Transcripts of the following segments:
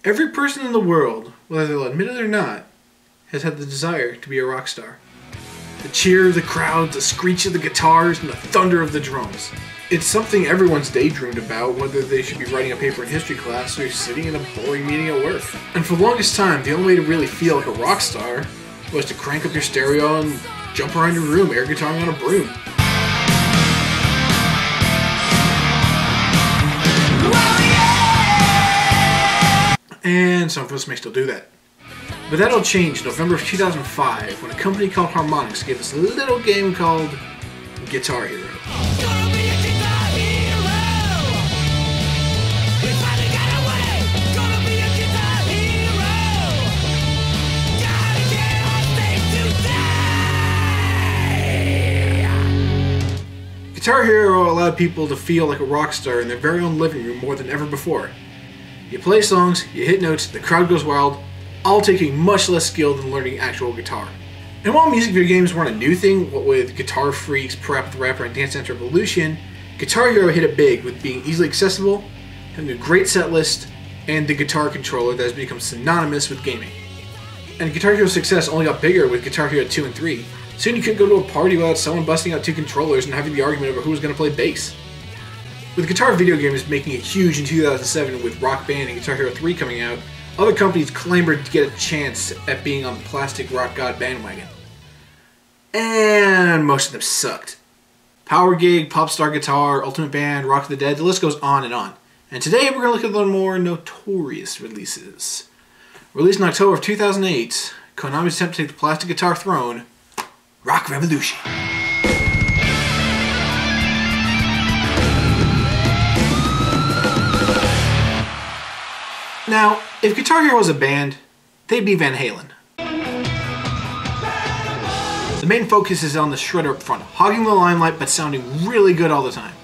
Every person in the world, whether they'll admit it or not, has had the desire to be a rock star. The cheer of the crowd, the screech of the guitars, and the thunder of the drums. It's something everyone's daydreamed about, whether they should be writing a paper in history class or sitting in a boring meeting at work. And for the longest time, the only way to really feel like a rock star was to crank up your stereo and jump around your room, air guitaring on a broom. And some of us may still do that. But that all changed in November of 2005 when a company called Harmonix gave us a little game called Guitar Hero. Guitar Hero allowed people to feel like a rock star in their very own living room more than ever before. You play songs, you hit notes, the crowd goes wild, all taking much less skill than learning actual guitar. And while music video games weren't a new thing, what with Guitar Freaks, Parappa the Rapper, and Dance Dance Revolution, Guitar Hero hit it big with being easily accessible, having a great set list, and the guitar controller that has become synonymous with gaming. And Guitar Hero's success only got bigger with Guitar Hero 2 and 3. Soon you couldn't go to a party without someone busting out two controllers and having the argument over who was going to play bass. With guitar video games making it huge in 2007 with Rock Band and Guitar Hero 3 coming out, other companies clamored to get a chance at being on the plastic rock god bandwagon. And most of them sucked. Power Gig, Popstar Guitar, Ultimate Band, Rock of the Dead, the list goes on and on. And today we're going to look at the more notorious releases. Released in October of 2008, Konami's attempt to take the plastic guitar throne, Rock Revolution. Now, if Guitar Hero was a band, they'd be Van Halen. The main focus is on the shredder up front, hogging the limelight but sounding really good all the time.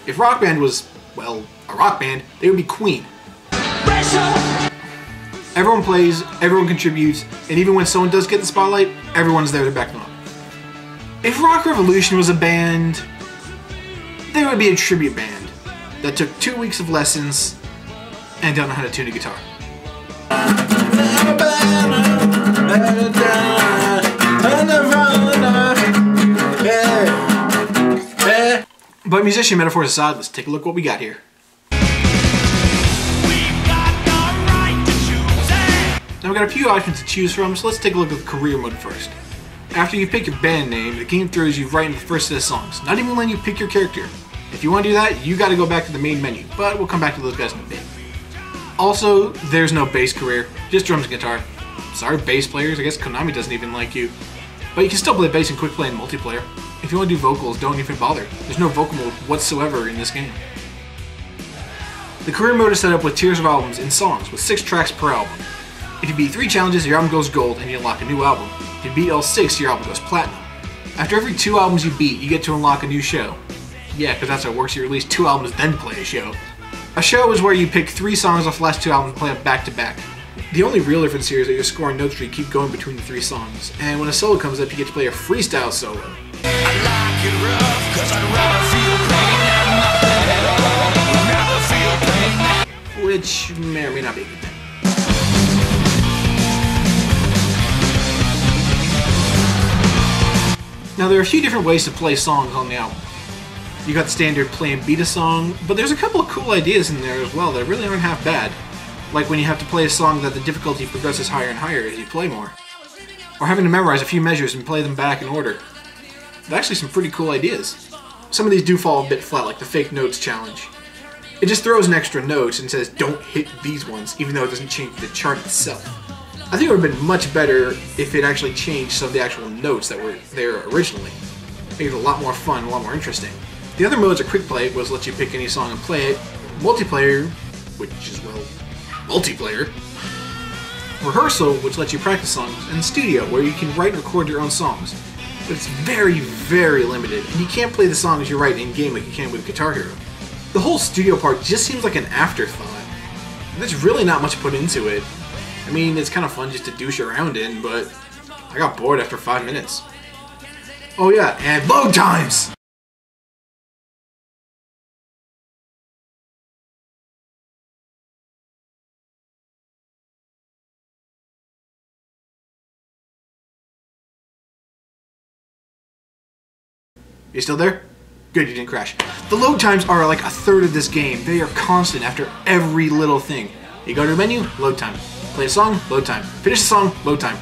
If Rock Band was, well, a rock band, they would be Queen. Everyone plays, everyone contributes, and even when someone does get the spotlight, everyone's there to back them up. If Rock Revolution was a band, they would be a tribute band that took 2 weeks of lessons and don't know how to tune a guitar. But musician metaphors aside, let's take a look at what we got here. Now we've got a few options to choose from, so let's take a look at the career mode first. After you pick your band name, the game throws you right into the first set of songs, not even letting you pick your character. If you want to do that, you gotta go back to the main menu, but we'll come back to those guys in a bit. Also, there's no bass career, just drums and guitar. Sorry bass players, I guess Konami doesn't even like you. But you can still play bass in quick play and multiplayer. If you want to do vocals, don't even bother. There's no vocal mode whatsoever in this game. The career mode is set up with tiers of albums in songs, with 6 tracks per album. If you beat 3 challenges, your album goes gold and you unlock a new album. If you beat all 6, your album goes platinum. After every 2 albums you beat, you get to unlock a new show. Yeah, because that's how it works, you release 2 albums then play a show. A show is where you pick 3 songs off the last 2 albums and play them back to back. The only real difference here is that you're scoring notes where you keep going between the 3 songs, and when a solo comes up, you get to play a freestyle solo. Which may or may not be a good thing. Now there are a few different ways to play songs on the album. You got the standard play and beat a song, but there's a couple of cool ideas in there as well that really aren't half bad. Like when you have to play a song that the difficulty progresses higher and higher as you play more. Or having to memorize a few measures and play them back in order. There's actually some pretty cool ideas. Some of these do fall a bit flat, like the fake notes challenge. It just throws an extra note and says don't hit these ones, even though it doesn't change the chart itself. I think it would have been much better if it actually changed some of the actual notes that were there originally. Made it a lot more fun, a lot more interesting. The other modes are quick play, which lets you pick any song and play it. Multiplayer, which is, well, multiplayer. Rehearsal, which lets you practice songs. And studio, where you can write and record your own songs. But it's very, very limited, and you can't play the songs you write in-game like you can with Guitar Hero. The whole studio part just seems like an afterthought. There's really not much put into it. I mean, it's kind of fun just to douche around in, but I got bored after 5 minutes. Oh yeah, and load times! You still there? Good, you didn't crash. The load times are like a third of this game. They are constant after every little thing. You go to a menu, load time. Play a song, load time. Finish a song, load time.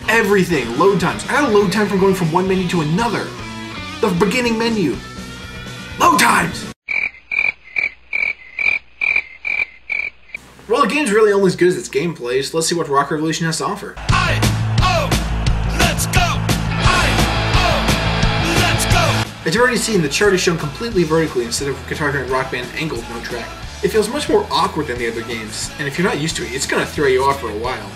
Everything, load times. I got a load time from going from one menu to another. The beginning menu. Load times! Well, the game's really only as good as its gameplay, so let's see what Rock Revolution has to offer. Let's go! Let's go! As you've already seen, the chart is shown completely vertically instead of Guitar Hero and Rock Band angled note track. It feels much more awkward than the other games, and if you're not used to it, it's going to throw you off for a while.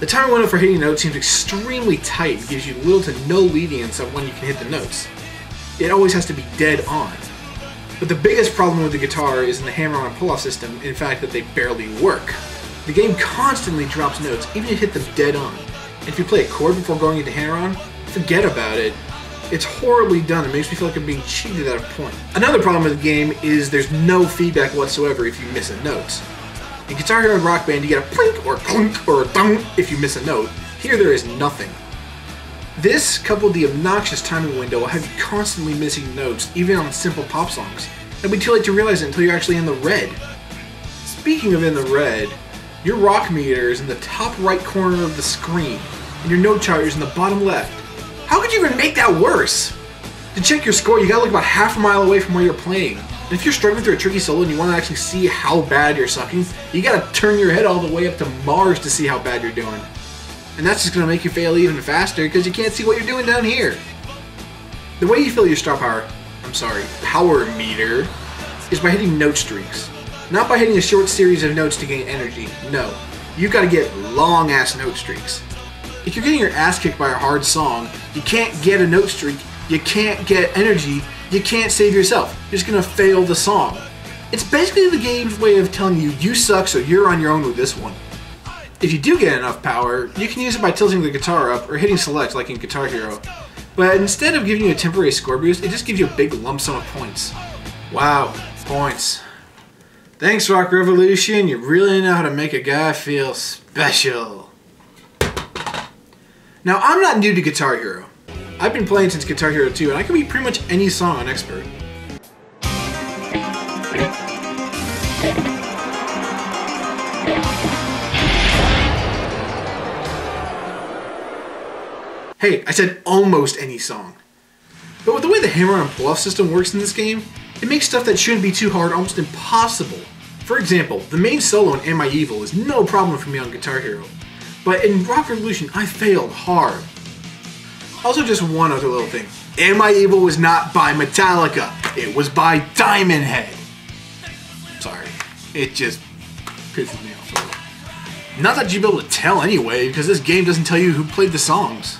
The time window for hitting notes seems extremely tight and gives you little to no lenience on when you can hit the notes. It always has to be dead on. But the biggest problem with the guitar is in the hammer-on and pull-off system, in fact that they barely work. The game constantly drops notes, even if you hit them dead on. And if you play a chord before going into hammer-on, forget about it. It's horribly done. It makes me feel like I'm being cheated at a point. Another problem with the game is there's no feedback whatsoever if you miss a note. In Guitar Hero and Rock Band, you get a plink or clunk or a thunk if you miss a note. Here, there is nothing. This, coupled with the obnoxious timing window, will have you constantly missing notes, even on simple pop songs. It'll be too late to realize it until you're actually in the red. Speaking of in the red, your rock meter is in the top right corner of the screen, and your note chart is in the bottom left. How could you even make that worse? To check your score, you gotta look about half a mile away from where you're playing. And if you're struggling through a tricky solo and you want to actually see how bad you're sucking, you gotta turn your head all the way up to Mars to see how bad you're doing. And that's just gonna make you fail even faster because you can't see what you're doing down here. The way you fill your power meter is by hitting note streaks. Not by hitting a short series of notes to gain energy. No, you've got to get long-ass note streaks. If you're getting your ass kicked by a hard song, you can't get a note streak, you can't get energy, you can't save yourself. You're just gonna fail the song. It's basically the game's way of telling you, you suck, so you're on your own with this one. If you do get enough power, you can use it by tilting the guitar up or hitting select like in Guitar Hero. But instead of giving you a temporary score boost, it just gives you a big lump sum of points. Wow, points. Thanks, Rock Revolution, you really know how to make a guy feel special. Now, I'm not new to Guitar Hero. I've been playing since Guitar Hero 2, and I can beat pretty much any song on Expert. Hey, I said almost any song. But with the way the hammer and pull-off system works in this game, it makes stuff that shouldn't be too hard almost impossible. For example, the main solo in Am I Evil is no problem for me on Guitar Hero. But in Rock Revolution, I failed hard. Also, just one other little thing. Am I Evil was not by Metallica. It was by Diamond Head. Sorry. It just pisses me off a little. Not that you'd be able to tell anyway, because this game doesn't tell you who played the songs.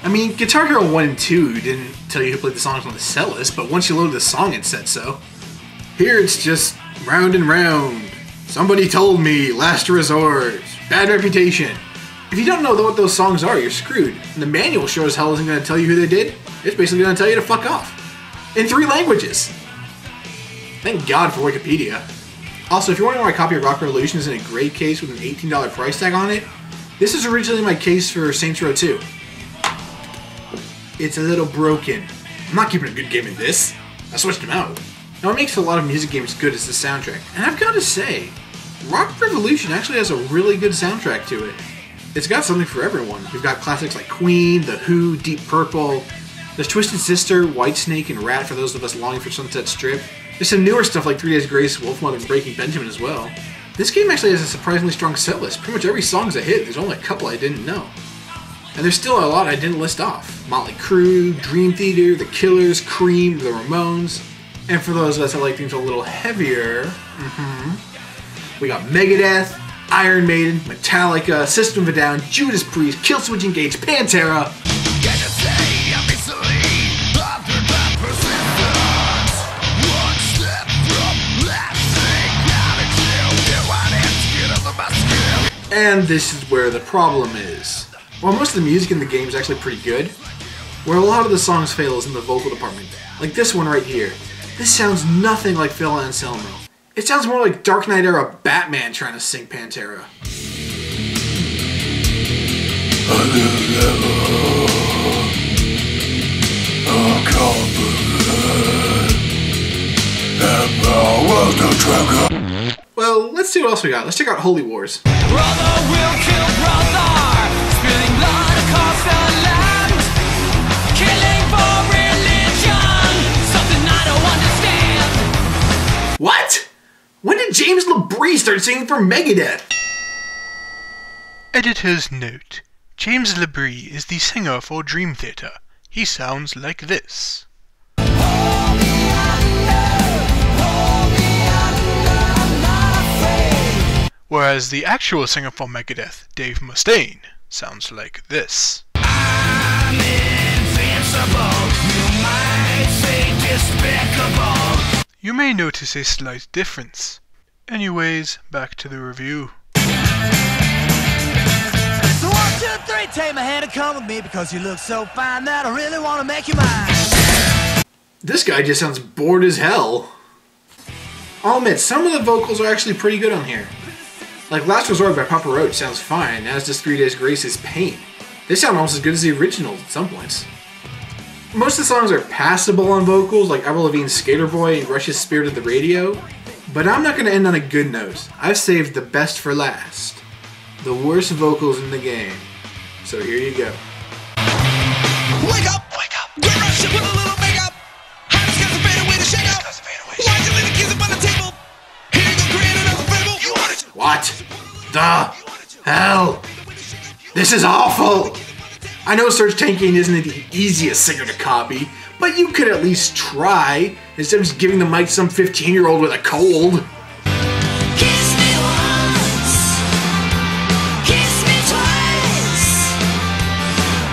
I mean, Guitar Hero 1 and 2 didn't tell you who played the songs on the set list, but once you loaded the song it said so. Here it's just round and round. Somebody told me, last resort, bad reputation. If you don't know what those songs are, you're screwed. And the manual sure as hell isn't going to tell you who they did. It's basically going to tell you to fuck off. In 3 languages. Thank God for Wikipedia. Also, if you're wondering why my copy of Rock Revolution is in a gray case with an $18 price tag on it, this is originally my case for Saints Row 2. It's a little broken. I'm not keeping a good game in this. I switched them out. Now what makes a lot of music games good is the soundtrack. And I've got to say, Rock Revolution actually has a really good soundtrack to it. It's got something for everyone. You've got classics like Queen, The Who, Deep Purple. There's Twisted Sister, Whitesnake, and Rat for those of us longing for Sunset Strip. There's some newer stuff like 3 Days Grace, Wolfmother, and Breaking Benjamin as well. This game actually has a surprisingly strong set list. Pretty much every song's a hit. There's only a couple I didn't know. And there's still a lot I didn't list off. Motley Crue, Dream Theater, The Killers, Cream, The Ramones. And for those of us that like things a little heavier, we got Megadeth, Iron Maiden, Metallica, System of a Down, Judas Priest, Killswitch Engage, Pantera. And this is where the problem is. While most of the music in the game is actually pretty good, where a lot of the songs fail is in the vocal department. Like this one right here. This sounds nothing like Phil Anselmo. It sounds more like Dark Knight era Batman trying to sing Pantera. Oh, Well, let's see what else we got. Let's check out Holy Wars. Brother will kill brother, spilling blood across the land, killing for religion, something I don't understand. What? When did James LaBrie start singing for Megadeth? Editor's note. James LaBrie is the singer for Dream Theater. He sounds like this. Whereas the actual singer for Megadeth, Dave Mustaine, sounds like this. I'm invincible, you might say despicable. You may notice a slight difference. Anyways, back to the review. So 1, 2, 3, take my hand and come with me, because you look so fine that I really want to make you mine. This guy just sounds bored as hell. I'll admit, some of the vocals are actually pretty good on here. Like Last Resort by Papa Roach sounds fine, as does 3 Days Grace's Pain. They sound almost as good as the originals at some points. Most of the songs are passable on vocals, like Avril Lavigne's Skater Boy and Rush's Spirit of the Radio, but I'm not going to end on a good note. I've saved the best for last. The worst vocals in the game. So here you go. Wake up! Get rushed with a little makeup. How does cause fade away to shake up? Why'd you leave the keys up on the table? Here you go, create another fable. You want it? What the hell? This is awful! I know Serge Tankian isn't the easiest singer to copy, but you could at least try, instead of just giving the mic to some 15-year-old with a cold. Kiss me once. Kiss me twice.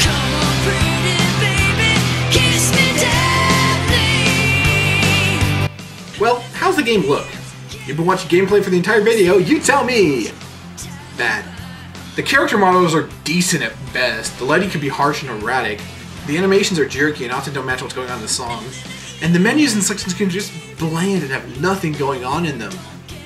Come on, pretty baby. Kiss me deadly. Well, how's the game look? You've been watching gameplay for the entire video, you tell me! Bad. The character models are decent at best, the lighting can be harsh and erratic, the animations are jerky and often don't match what's going on in the song, and the menus and sections can just bland and have nothing going on in them.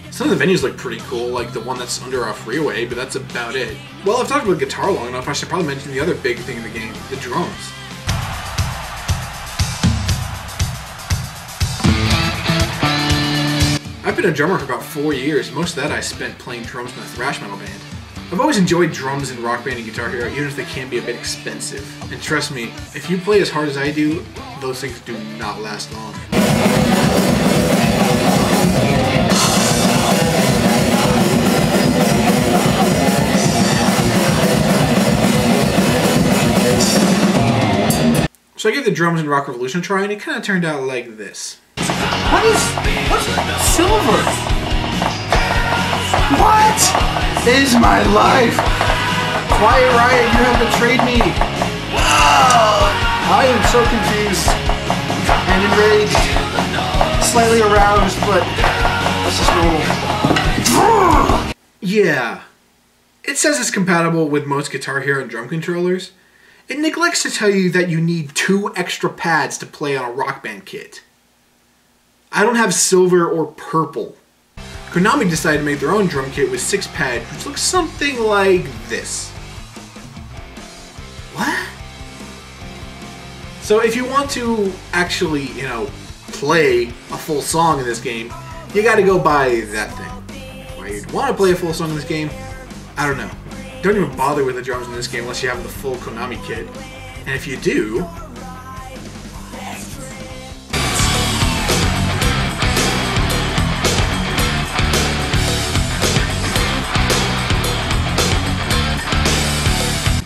Some of the venues look pretty cool, like the one that's under our freeway, but that's about it. Well, I've talked about guitar long enough, I should probably mention the other big thing in the game, the drums. I've been a drummer for about 4 years, most of that I spent playing drums in a thrash metal band. I've always enjoyed drums in Rock Band and Guitar Hero, even if they can be a bit expensive. And trust me, if you play as hard as I do, those things do not last long. So I gave the drums in Rock Revolution a try, and it kind of turned out like this. What's silver? What is my life? Quiet Riot, you have betrayed me. I am so confused and enraged, slightly aroused, but let's just roll. Yeah, it says it's compatible with most Guitar Hero and drum controllers. It neglects to tell you that you need 2 extra pads to play on a Rock Band kit. I don't have silver or purple. Konami decided to make their own drum kit with 6 pads, which looks something like this. What? So if you want to actually, play a full song in this game, you gotta go buy that thing. Why you'd want to play a full song in this game, I don't know. Don't even bother with the drums in this game unless you have the full Konami kit. And if you do,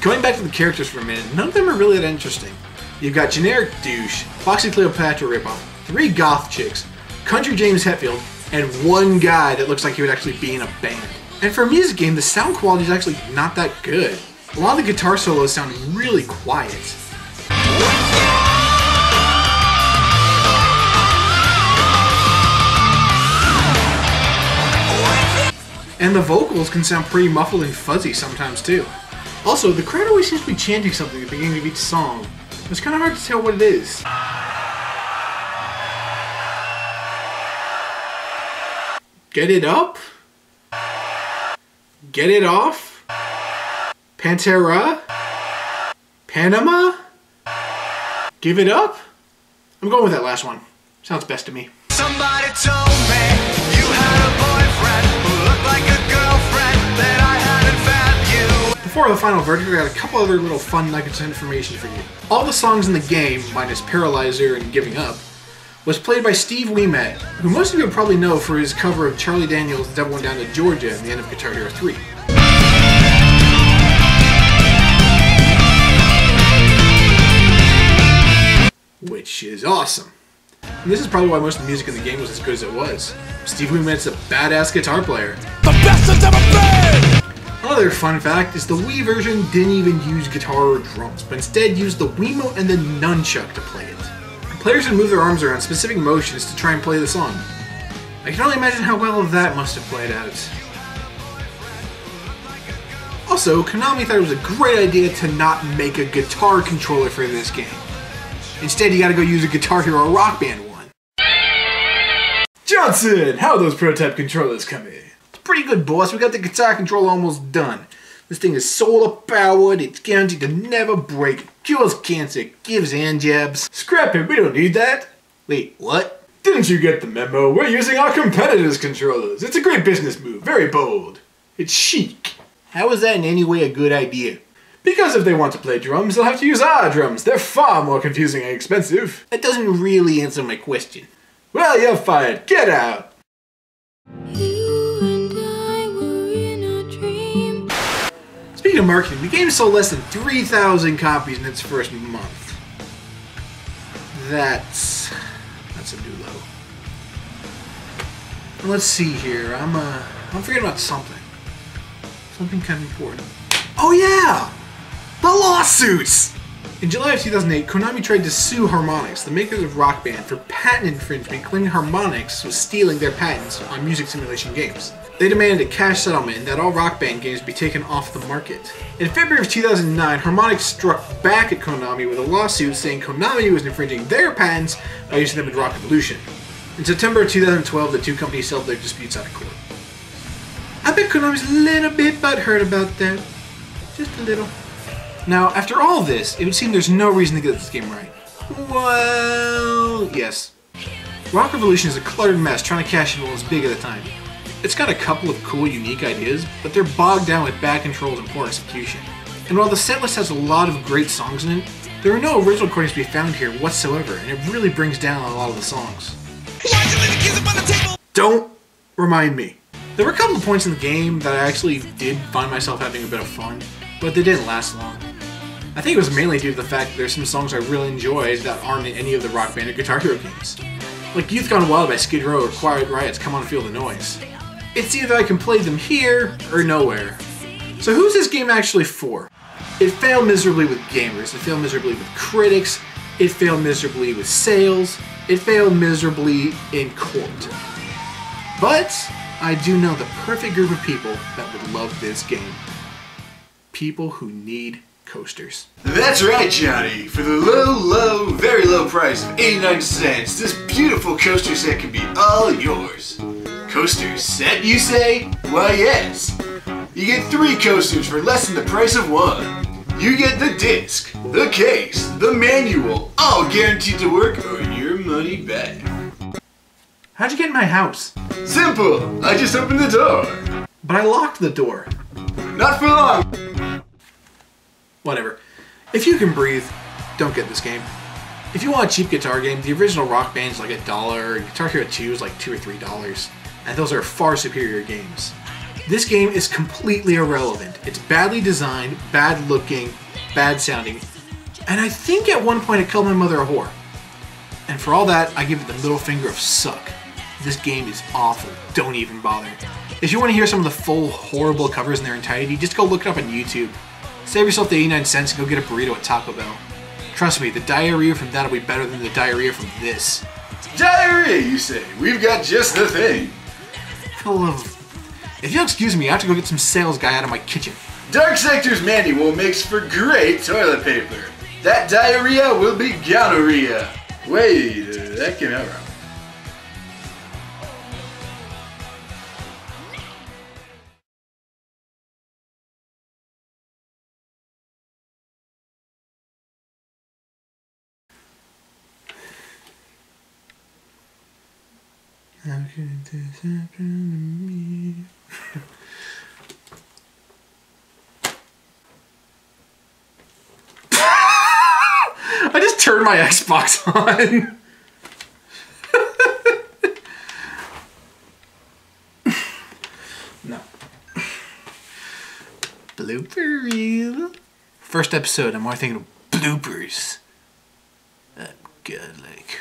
going back to the characters for a minute, none of them are really that interesting. You've got generic douche, Foxy Cleopatra ripoff, 3 goth chicks, country James Hetfield, and 1 guy that looks like he would actually be in a band. And for a music game, the sound quality is actually not that good. A lot of the guitar solos sound really quiet. And the vocals can sound pretty muffled and fuzzy sometimes too. Also, the crowd always seems to be chanting something at the beginning of each song. It's kind of hard to tell what it is. Get it up? Get it off? Pantera? Panama? Give it up? I'm going with that last one. Sounds best to me. Somebody told me you had a boyfriend who looked like a girlfriend that I hadn't found you. Before the final verdict, I got a couple other little fun nuggets of information for you. All the songs in the game, minus Paralyzer and Giving Up, was played by Steve Ouimet, who most of you probably know for his cover of Charlie Daniels' Devil Went Down to Georgia in the end of Guitar Hero 3. Which is awesome. And this is probably why most of the music in the game was as good as it was. Steve Ouimet's a badass guitar player. The best it's ever been! Another fun fact is the Wii version didn't even use guitar or drums, but instead used the Wiimote and the nunchuck to play it. Players would move their arms around specific motions to try and play the song. I can only imagine how well that must have played out. Also, Konami thought it was a great idea to not make a guitar controller for this game. Instead, you gotta go use a Guitar Hero Rock Band one. Johnson, how are those prototype controllers coming? It's pretty good, boss. We got the guitar controller almost done. This thing is solar powered, it's guaranteed to never break, cures cancer, gives hand jabs. Scrap it, we don't need that. Wait, what? Didn't you get the memo? We're using our competitors' controllers. It's a great business move, very bold. It's chic. How is that in any way a good idea? Because if they want to play drums, they'll have to use our drums. They're far more confusing and expensive. That doesn't really answer my question. Well, you're fired. Get out. Speaking of marketing, the game sold less than 3,000 copies in its first month. That's a new low. Let's see here. I'm forgetting about something. Something kind of important. Oh yeah! The lawsuits! In July of 2008, Konami tried to sue Harmonix, the makers of Rock Band, for patent infringement, claiming Harmonix was stealing their patents on music simulation games. They demanded a cash settlement and that all Rock Band games be taken off the market. In February of 2009, Harmonix struck back at Konami with a lawsuit saying Konami was infringing their patents by using them in Rock Evolution. In September of 2012, the two companies settled their disputes out of court. I bet Konami's a little bit butthurt about that. Just a little. Now, after all this, it would seem there's no reason to get this game right. Well, yes. Rock Revolution is a cluttered mess trying to cash in what was big at the time. It's got a couple of cool, unique ideas, but they're bogged down with bad controls and poor execution. And while the setlist has a lot of great songs in it, there are no original recordings to be found here whatsoever, and it really brings down a lot of the songs. Why'd you leave the kids up on the table? Don't remind me. There were a couple of points in the game that I actually did find myself having a bit of fun, but they didn't last long. I think it was mainly due to the fact that there's some songs I really enjoyed that aren't in any of the Rock Band or Guitar Hero games. Like Youth Gone Wild by Skid Row or Quiet Riot's Come On Feel the Noise. It's either I can play them here or nowhere. So who's this game actually for? It failed miserably with gamers, it failed miserably with critics, it failed miserably with sales, it failed miserably in court. But I do know the perfect group of people that would love this game. People who need coasters. That's right, Johnny. For the low, very low price of 89 cents, this beautiful coaster set can be all yours. Coaster set, you say? Why, yes. You get 3 coasters for less than the price of 1. You get the disc, the case, the manual, all guaranteed to work or your money back. How'd you get in my house? Simple. I just opened the door. But I locked the door. Not for long. Whatever. If you can breathe, don't get this game. If you want a cheap guitar game, the original Rock Band's like $1, Guitar Hero 2 is like $2 or $3, and those are far superior games. This game is completely irrelevant. It's badly designed, bad looking, bad sounding, and I think at one point it called my mother a whore. And for all that, I give it the middle finger of suck. This game is awful. Don't even bother. If you want to hear some of the full horrible covers in their entirety, just go look it up on YouTube. Save yourself the 89 cents and go get a burrito at Taco Bell. Trust me, the diarrhea from that will be better than the diarrhea from this. Diarrhea, you say? We've got just the thing. For the love of... If you'll excuse me, I have to go get some sales guy out of my kitchen. Dark Sector's manual makes for great toilet paper. That diarrhea will be gonorrhea. Wait, that came out wrong. How could this happen to me? I just turned my Xbox on. No. Blooper reel. First episode, I'm more thinking of bloopers. I'm good, like.